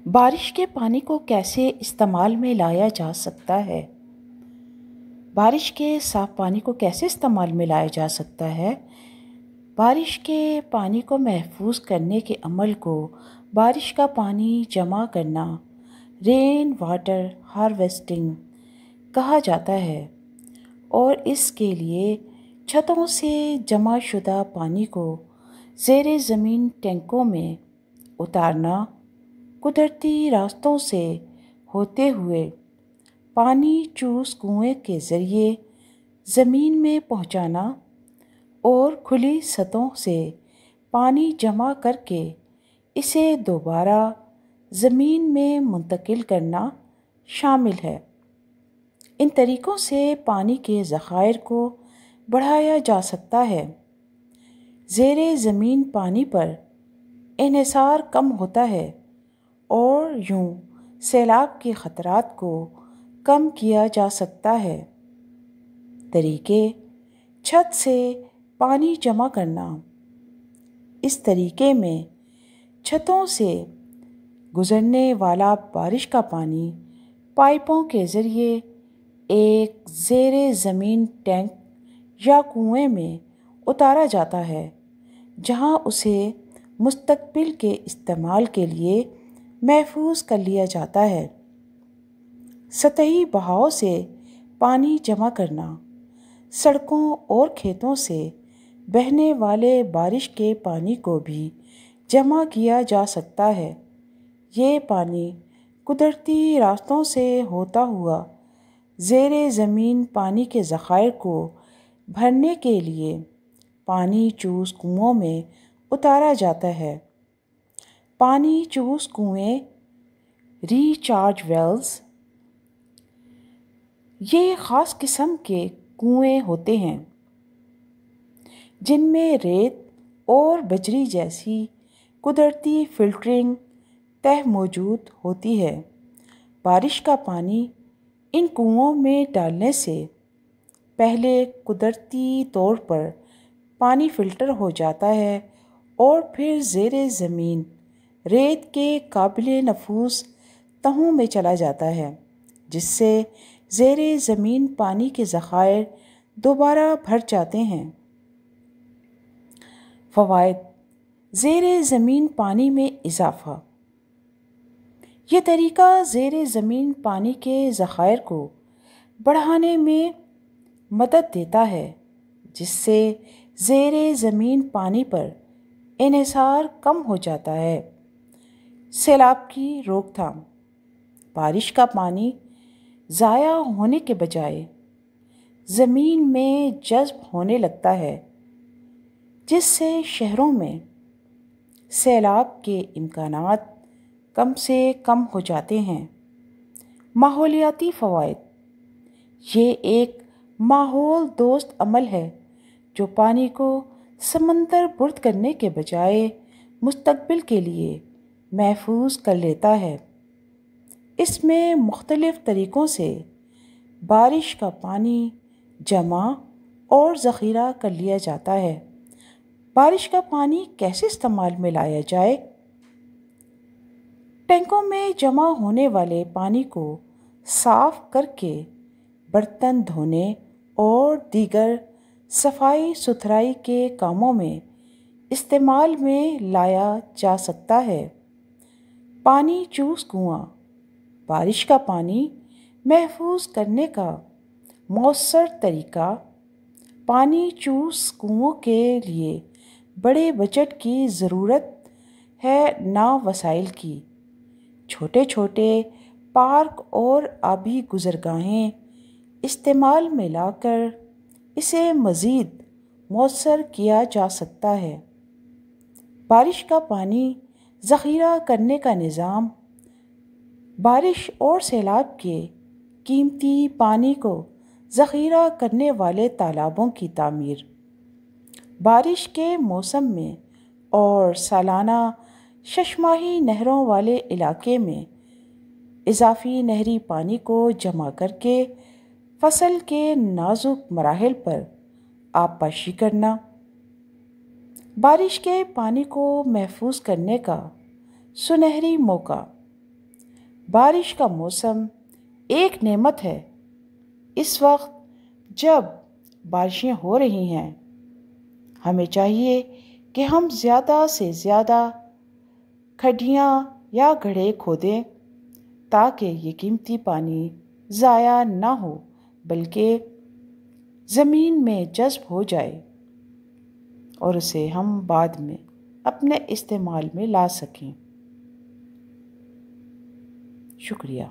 بارش کے پانی کو کیسے استعمال میں لایا جا سکتا ہے؟ بارش کے صاف پانی کو کیسے استعمال میں لایا جا سکتا ہے؟ بارش کے پانی کو محفوظ کرنے کے عمل کو بارش کا پانی جمع کرنا، رین واٹر ہارویسٹنگ کہا جاتا ہے، اور اس کے لیے چھتوں سے جمع شدہ پانی کو زیر زمین ٹینکوں میں اتارنا، قدرتی راستوں سے ہوتے ہوئے پانی چوس کنویں کے ذریعے زمین میں پہنچانا، اور کھلی سطحوں سے پانی جمع کر کے اسے دوبارہ زمین میں منتقل کرنا شامل ہے۔ ان طریقوں سے پانی کے ذخائر کو بڑھایا جا سکتا ہے، زیر زمین پانی پر انحصار کم ہوتا ہے، اور یوں سیلاب کے خطرات کو کم کیا جا سکتا ہے۔ طریقے: چھت سے پانی جمع کرنا۔ اس طریقے میں چھتوں سے گزرنے والا بارش کا پانی پائپوں کے ذریعے ایک زیر زمین ٹینک یا کنویں میں اتارا جاتا ہے، جہاں اسے مستقبل کے استعمال کے لیے محفوظ کر لیا جاتا ہے۔ سطحی بہاؤ سے پانی جمع کرنا۔ سڑکوں اور کھیتوں سے بہنے والے بارش کے پانی کو بھی جمع کیا جا سکتا ہے۔ یہ پانی قدرتی راستوں سے ہوتا ہوا زیر زمین پانی کے ذخائر کو بھرنے کے لیے پانی چوس کنووں میں اتارا جاتا ہے۔ پانی چوس کنویں، ری چارج ویلز، یہ خاص قسم کے کنویں ہوتے ہیں جن میں ریت اور بجری جیسی قدرتی فلٹرنگ تہ موجود ہوتی ہے۔ بارش کا پانی ان کنووں میں ڈالنے سے پہلے قدرتی طور پر پانی فلٹر ہو جاتا ہے، اور پھر زیر زمین ریت کے قابل نفوذ تہوں میں چلا جاتا ہے، جس سے زیر زمین پانی کے ذخائر دوبارہ بھر جاتے ہیں۔ فوائد: زیر زمین پانی میں اضافہ۔ یہ طریقہ زیر زمین پانی کے ذخائر کو بڑھانے میں مدد دیتا ہے، جس سے زیر زمین پانی پر انحصار کم ہو جاتا ہے۔ سیلاب کی روک تھام۔ بارش کا پانی ضائع ہونے کے بجائے زمین میں جذب ہونے لگتا ہے، جس سے شہروں میں سیلاب کے امکانات کم سے کم ہو جاتے ہیں۔ ماحولیاتی فوائد: یہ ایک ماحول دوست عمل ہے جو پانی کو سمندر برد کرنے کے بجائے مستقبل کے لیے محفوظ کر لیتا ہے۔ اس میں مختلف طریقوں سے بارش کا پانی جمع اور ذخیرہ کر لیا جاتا ہے۔ بارش کا پانی کیسے استعمال میں لایا جائے؟ ٹینکوں میں جمع ہونے والے پانی کو صاف کر کے برتن دھونے اور دیگر صفائی ستھرائی کے کاموں میں استعمال میں لایا جا سکتا ہے۔ پانی چوس کنواں۔ بارش کا پانی محفوظ کرنے کا مؤثر طریقہ: پانی چوس کنووں کے لیے بڑے بجٹ کی ضرورت ہے، نہ وسائل کی۔ چھوٹے چھوٹے پارک اور آبی گزرگاہیں استعمال میں لا کر اسے مزید مؤثر کیا جا سکتا ہے۔ بارش کا پانی ذخیرہ کرنے کا نظام: بارش اور سیلاب کے قیمتی پانی کو ذخیرہ کرنے والے تالابوں کی تعمیر۔ بارش کے موسم میں اور سالانہ شش ماہی نہروں والے علاقے میں اضافی نہری پانی کو جمع کر کے فصل کے نازک مراحل پر آبپاشی کرنا۔ بارش کے پانی کو محفوظ کرنے کا سنہری موقع: بارش کا موسم ایک نعمت ہے۔ اس وقت جب بارشیں ہو رہی ہیں، ہمیں چاہیے کہ ہم زیادہ سے زیادہ کھڈیاں یا گڑھے کھودیں تاکہ یہ قیمتی پانی ضائع نہ ہو بلکہ زمین میں جذب ہو جائے اور اسے ہم بعد میں اپنے استعمال میں لا سکیں۔ شکریہ۔